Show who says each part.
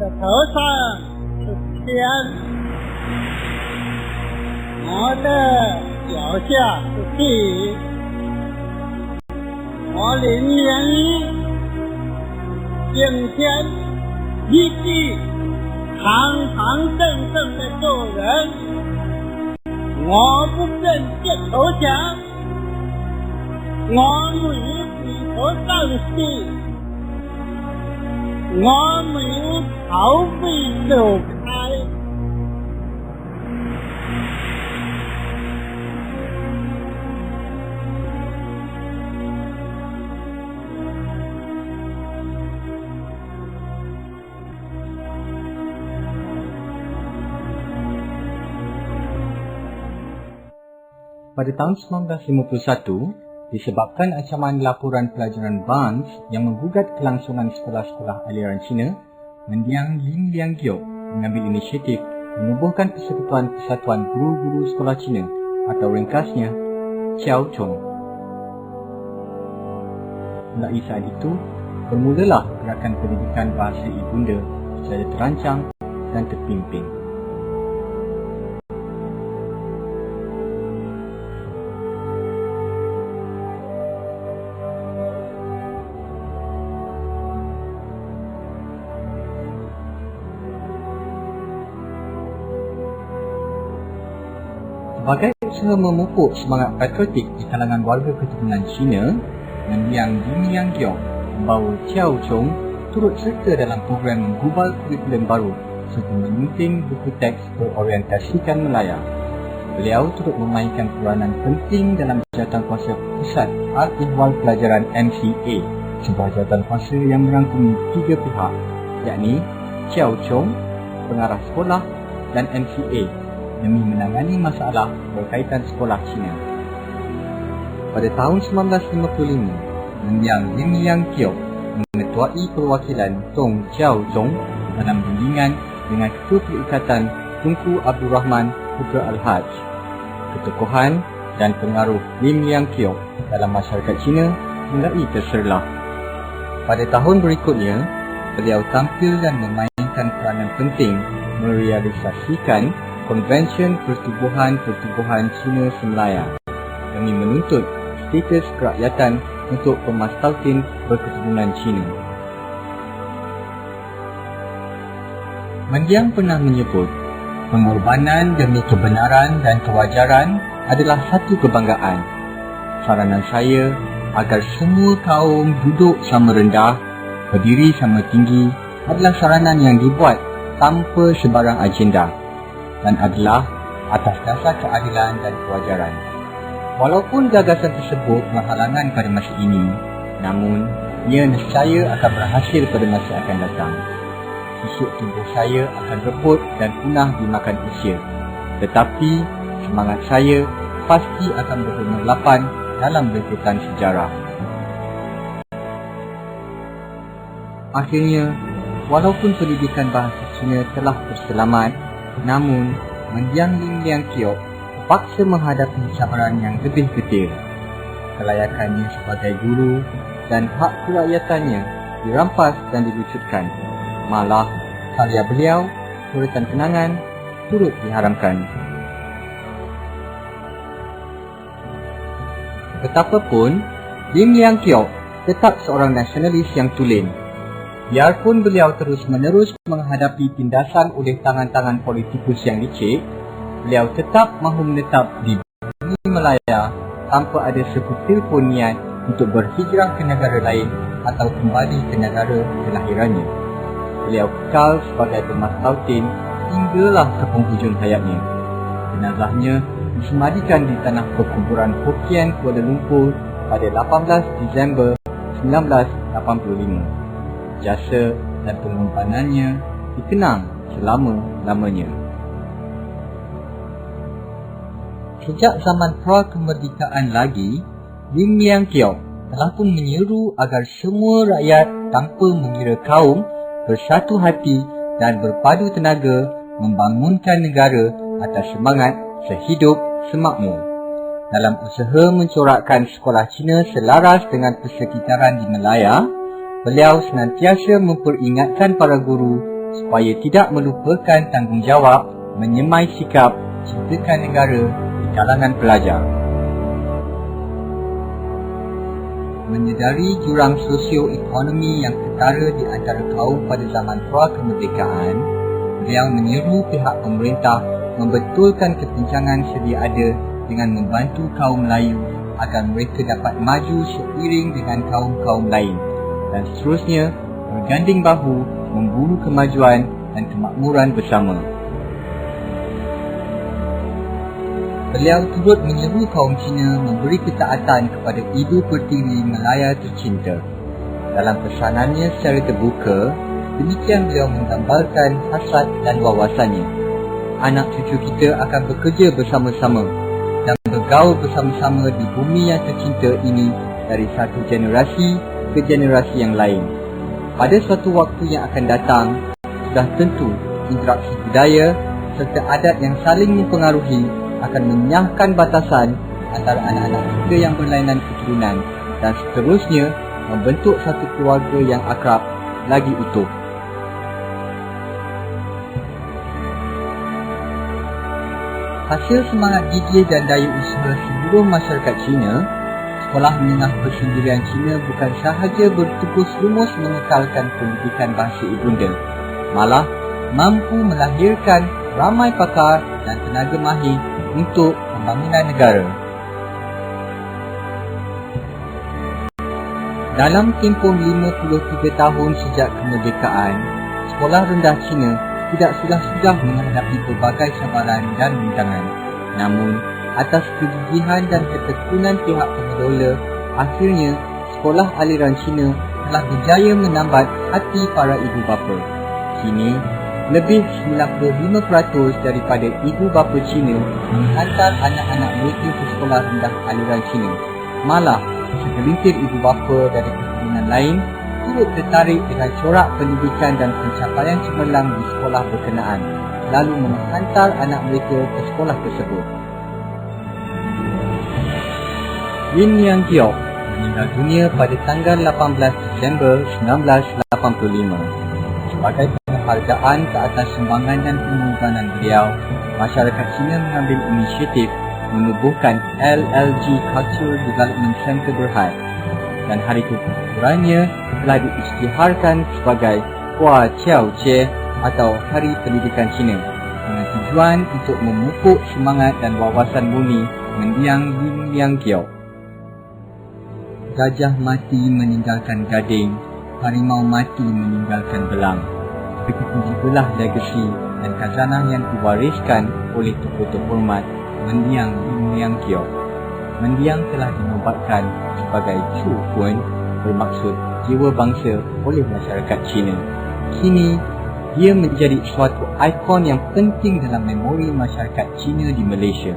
Speaker 1: 的头上是天，我的脚下是地。我宁愿今天一句堂堂正正的做人，我不愿意投降，我没有低头丧气，我没有逃避走开。
Speaker 2: Pada tahun 1951, disebabkan ancaman laporan pelajaran Barnes yang menggugat kelangsungan sekolah-sekolah aliran Cina, mendiang Lim Liang Giok mengambil inisiatif menubuhkan Persekutuan Persatuan Guru-Guru Sekolah Cina atau ringkasnya Chiao Chong. Mulai saat itu, bermulalah gerakan pendidikan bahasa ibunda secara terancang dan terpimpin. Sebagai usaha memupuk semangat patriotik di kalangan warga keturunan Cina, mendiang Lim Liang Giok membawa Chiao Chong turut serta dalam program menggubal kurikulum baru serta menyunting buku teks berorientasikan Melaya. Beliau turut memainkan peranan penting dalam jawatankuasa Pusat Al-Ihwal Pelajaran MCA, sebuah jawatankuasa yang merangkumi tiga pihak, yakni Chiao Chong, pengarah sekolah dan MCA demi menangani masalah berkaitan sekolah Cina. Pada tahun 1955, mendiang Lim Liang Giok mengetuai perwakilan Tong Chiao Chong dalam bimbingan dengan Ketua Perikatan Tunku Abdul Rahman Putra Al-Haj. Ketokohan dan pengaruh Lim Liang Giok dalam masyarakat Cina mulai terserlah. Pada tahun berikutnya, beliau tampil dan memainkan peranan penting merealisasikan Konvensyen Pertubuhan Cina Semelaya demi menuntut status kerakyatan untuk pemastautin berketurunan Cina. Mendiang pernah menyebut, pengorbanan demi kebenaran dan kewajaran adalah satu kebanggaan. Saranan saya agar semua kaum duduk sama rendah, berdiri sama tinggi adalah saranan yang dibuat tanpa sebarang agenda dan adalah atas dasar keadilan dan kewajaran. Walaupun gagasan tersebut berhalangan pada masa ini, namun ia nescaya akan berhasil pada masa akan datang. Sisuk tubuh saya akan rebut dan punah dimakan usia, tetapi semangat saya pasti akan bergemerlapan dalam rentetan sejarah. Akhirnya, walaupun pendidikan bahasa Cina telah berselamat, namun mendiang Lim Liang Giok terpaksa menghadapi cabaran yang lebih getir. Kelayakannya sebagai guru dan hak keracyatannya dirampas dan dilucutkan. Malah, karya beliau, suretan kenangan, turut diharamkan. Betapapun, Lim Liang Giok tetap seorang nasionalis yang tulen. Biarpun beliau terus-menerus menghadapi tindasan oleh tangan-tangan politikus yang licik, beliau tetap mahu menetap di bumi Melaya tanpa ada sebutir pun niat untuk berhijrah ke negara lain atau kembali ke negara kelahirannya. Beliau kekal sebagai pemastautin hinggalah ke penghujung hayatnya. Jenazahnya disemadikan di tanah perkuburan Hokkien Kuala Lumpur pada 18 Disember 1985. Jasa dan pengorbanannya dikenang selama-lamanya. Sejak zaman pra-kemerdekaan lagi, Lim Liang Giok telah pun menyeru agar semua rakyat tanpa mengira kaum bersatu hati dan berpadu tenaga membangunkan negara atas semangat sehidup semakmur. Dalam usaha mencorakkan sekolah Cina selaras dengan persekitaran di Melaya, beliau senantiasa memperingatkan para guru supaya tidak melupakan tanggungjawab menyemai sikap cintakan negara di kalangan pelajar. Menyedari jurang sosio-ekonomi yang ketara di antara kaum pada zaman pra-kemerdekaan, beliau menyeru pihak pemerintah membetulkan kepincangan sedia ada dengan membantu kaum Melayu agar mereka dapat maju seiring dengan kaum-kaum lain dan seterusnya berganding bahu memburu kemajuan dan kemakmuran bersama. Beliau turut menyeru kaum Cina memberi ketaatan kepada Ibu Pertiwi Melaya tercinta. Dalam pesanannya secara terbuka, demikian beliau menggambarkan hasrat dan wawasannya. Anak cucu kita akan bekerja bersama-sama dan bergaul bersama-sama di bumi yang tercinta ini dari satu generasi ke generasi yang lain. Pada suatu waktu yang akan datang, sudah tentu interaksi budaya serta adat yang saling mempengaruhi akan menyahkan batasan antara anak-anak kita yang berlainan keturunan dan seterusnya membentuk satu keluarga yang akrab lagi utuh. Hasil semangat gigih dan daya usaha seluruh masyarakat Cina, Sekolah Menengah Persendirian Cina bukan sahaja bertegus lumus mengekalkan pendidikan bahasa ibunda, malah mampu melahirkan ramai pakar dan tenaga mahir untuk pembangunan negara. Dalam tempoh 53 tahun sejak kemerdekaan, Sekolah Rendah Cina tidak sudah-sudah menghadapi berbagai cabaran dan rintangan. Namun, atas kegigihan dan ketekunan pihak pengelola, akhirnya Sekolah Aliran Cina telah berjaya menambat hati para ibu bapa. Kini, lebih 95% daripada ibu bapa Cina menghantar anak-anak mereka ke sekolah rendah aliran Cina. Malah, segelintir ibu bapa dari keturunan lain turut tertarik dengan corak pendidikan dan pencapaian cemerlang di sekolah berkenaan, lalu menghantar anak mereka ke sekolah tersebut. Lin Yang Giok meninggal dunia pada tanggal 18 Disember 1985. Sebagai penghargaan ke atas sumbangan dan pengorbanan beliau, masyarakat Cina mengambil inisiatif menubuhkan LLG Cultural Development Center Berhad dan hari kegugurannya telah diisytiharkan sebagai Hua Qiao Jie atau Hari Pendidikan Cina dengan tujuan untuk memupuk semangat dan wawasan bumi mendiang Lin Yang Giok. Gajah mati meninggalkan gading, harimau mati meninggalkan belang. Begitu jugalah legasi dan khazanah yang diwariskan oleh tokoh terhormat mendiang Lin Yang Giok. Mendiang telah dinobatkan sebagai Chu Kun, bermaksud jiwa bangsa oleh masyarakat Cina. Kini, dia menjadi suatu ikon yang penting dalam memori masyarakat Cina di Malaysia.